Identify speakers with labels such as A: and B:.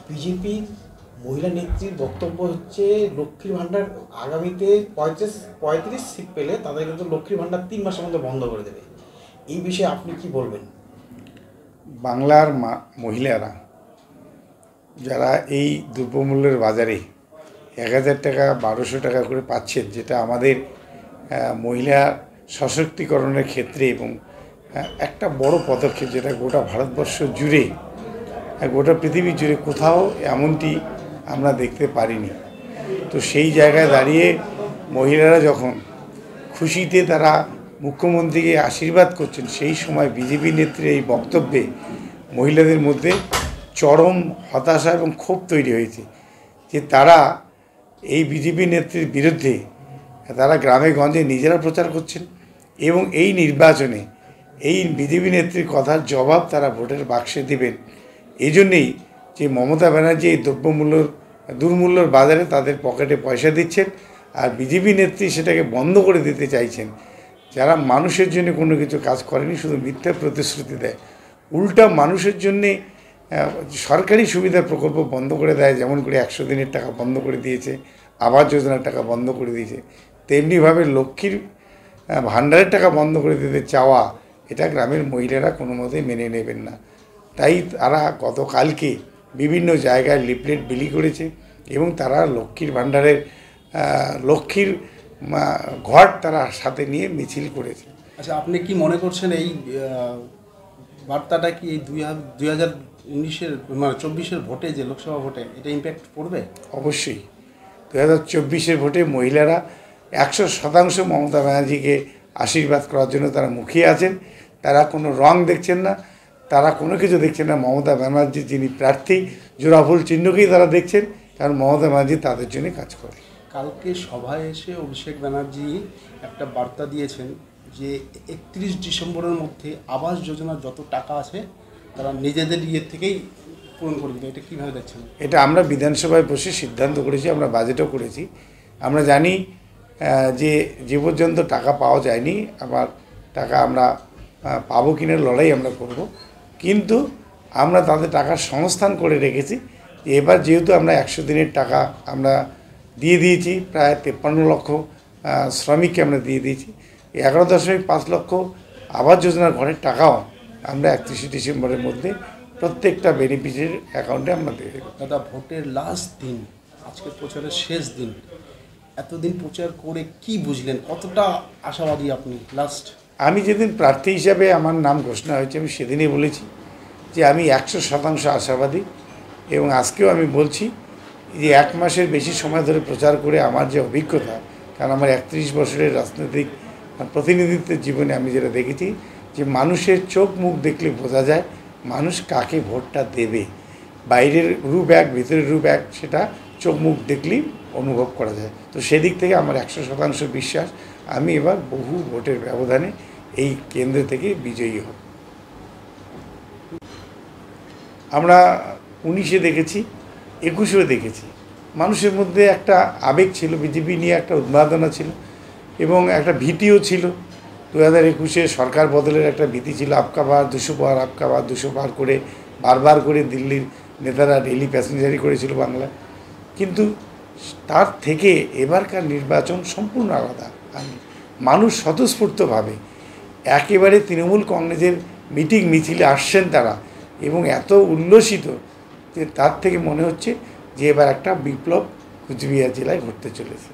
A: BJP মহিলা নেত্রীর বক্তব্য হচ্ছে লক্ষ্মীর ভাণ্ডার আগামীতে 35 সিট পেলে তাদের কিন্তু লক্ষ্মীর ভাণ্ডার 3 মাসের মধ্যে বন্ধ করে দেবে। এই বিষয়ে আপনি কি বলবেন?
B: বাংলার মহিলারা যারা এই দ্রব্যমূল্যের বাজারে 1000 টাকা 1200 টাকা করে পাচ্ছেন, যেটা আমাদের মহিলা সশক্তিকরণের ক্ষেত্রে এবং একটা বড় পদক্ষেপ, যেটা গোটা ভারতবর্ষ জুড়ে গোটা পৃথিবী জুড়ে কোথাও এমনটি আমরা দেখতে পারিনি। তো সেই জায়গায় দাঁড়িয়ে মহিলারা যখন খুশিতে তারা মুখ্যমন্ত্রীকে আশীর্বাদ করছেন, সেই সময় বিজেপি নেত্রীর এই বক্তব্যে মহিলাদের মধ্যে চরম হতাশা এবং ক্ষোভ তৈরি হয়েছে যে তারা এই বিজেপি নেত্রীর বিরুদ্ধে তারা গ্রামে গঞ্জে নিজেরা প্রচার করছেন এবং এই নির্বাচনে এই বিজেপি নেত্রীর কথার জবাব তারা ভোটের বাক্সে দেবেন। এই জন্যেই যে মমতা ব্যানার্জি এই দুর্মূল্যর বাজারে তাদের পকেটে পয়সা দিচ্ছেন, আর বিজেপি নেত্রী সেটাকে বন্ধ করে দিতে চাইছেন। যারা মানুষের জন্য কোনো কিছু কাজ করেনি, শুধু মিথ্যা প্রতিশ্রুতি দেয়, উল্টা মানুষের জন্যে সরকারি সুবিধার প্রকল্প বন্ধ করে দেয়। যেমন করে 100 দিনের টাকা বন্ধ করে দিয়েছে, আবাস যোজনার টাকা বন্ধ করে দিয়েছে, তেমনিভাবে লক্ষ্মীর ভাণ্ডারের টাকা বন্ধ করে দিতে চাওয়া, এটা গ্রামের মহিলারা কোনো মতেই মেনে নেবেন না। তাই তারা গতকালকে বিভিন্ন জায়গায় লিফলেট বিলি করেছে এবং তারা লক্ষ্মীর ভাণ্ডারের লক্ষ্মীর ঘর তারা সাথে নিয়ে মিছিল করেছে।
C: আচ্ছা, আপনি কি মনে করছেন এই বার্তাটা কি এই 2019-এর মানে 24-এর ভোটে, যে লোকসভা ভোটে, এটা ইম্প্যাক্ট পড়বে?
B: অবশ্যই 2024-এর ভোটে মহিলারা 100% মমতা ব্যানার্জিকে আশীর্বাদ করার জন্য তারা মুখিয়ে আছেন। তারা কোনো রং দেখছেন না, তারা কোনো কিছু দেখছেন না। মমতা ব্যানার্জি যিনি প্রার্থী, জোড়াফুল চিহ্নকেই তারা দেখছেন, কারণ মমতা ব্যানার্জি তাদের জন্য কাজ করে।
C: কালকে সভায় এসে অভিষেক ব্যানার্জি একটা বার্তা দিয়েছেন যে 31 ডিসেম্বরের মধ্যে আবাস যোজনার যত টাকা আছে তারা নিজেদের ইয়ে থেকেই পূরণ করে দেবে। এটা কীভাবে দেখছেন?
B: এটা আমরা বিধানসভায় বসে সিদ্ধান্ত করেছি, আমরা বাজেটও করেছি। আমরা জানি যে পর্যন্ত টাকা পাওয়া যায়নি, আবার টাকা আমরা পাবো কিনা লড়াই আমরা করব, কিন্তু আমরা তাদের টাকার সংস্থান করে রেখেছি। এবার যেহেতু আমরা 100 দিনের টাকা আমরা দিয়ে দিয়েছি, প্রায় 53 লক্ষ শ্রমিককে আমরা দিয়ে দিয়েছি, 11.5 লক্ষ আবাস যোজনার ঘরের টাকাও আমরা 31 ডিসেম্বরের মধ্যে প্রত্যেকটা বেনিফিশিয়ারির অ্যাকাউন্টে আমরা দিয়ে দেবো।
C: দাদা, ভোটের লাস্ট দিন, আজকে প্রচারের শেষ দিন, এতদিন প্রচার করে কি বুঝলেন? কতটা আশাবাদী আপনি? লাস্ট
B: আমি যেদিন প্রার্থী হিসাবে আমার নাম ঘোষণা হয়েছে, আমি সেদিনই বলেছি যে আমি 100% আশাবাদী, এবং আজকেও আমি বলছি যে 1 মাসের বেশি সময় ধরে প্রচার করে আমার যে অভিজ্ঞতা, কারণ আমার 31 বছরের রাজনৈতিক প্রতিনিধিত্বের জীবনে আমি যেটা দেখেছি যে মানুষের চোখ মুখ দেখলে বোঝা যায় মানুষ কাকে ভোটটা দেবে। বাইরের রূপ এক, ভিতরের রূপ এক, সেটা চোখ মুখ দেখলেই অনুভব করা যায়। তো সেদিক থেকে আমার 100% বিশ্বাস আমি এবার বহু ভোটের ব্যবধানে এই কেন্দ্র থেকে বিজয়ী হব। আমরা 19-এ দেখেছি, 21-এও দেখেছি, মানুষের মধ্যে একটা আবেগ ছিল, বিজেপি নিয়ে একটা উন্মাদনা ছিল এবং একটা ভীতিও ছিল। 2021-এ সরকার বদলের একটা ভীতি ছিল। আপকা বার 200 পার, আপকা বার 200 পার করে বারবার করে দিল্লির নেতারা ডেলি প্যাসেঞ্জারি করেছিল বাংলায়। কিন্তু তার থেকে এবারকার নির্বাচন সম্পূর্ণ আলাদা। মানুষ স্বতঃস্ফূর্তভাবে একেবারে তৃণমূল কংগ্রেসের মিটিং মিছিলে আসছেন তারা, এবং এত উল্লসিত যে তার থেকে মনে হচ্ছে যে এবার একটা বিপ্লব কুচবিহার জেলায় ঘটতে চলেছে।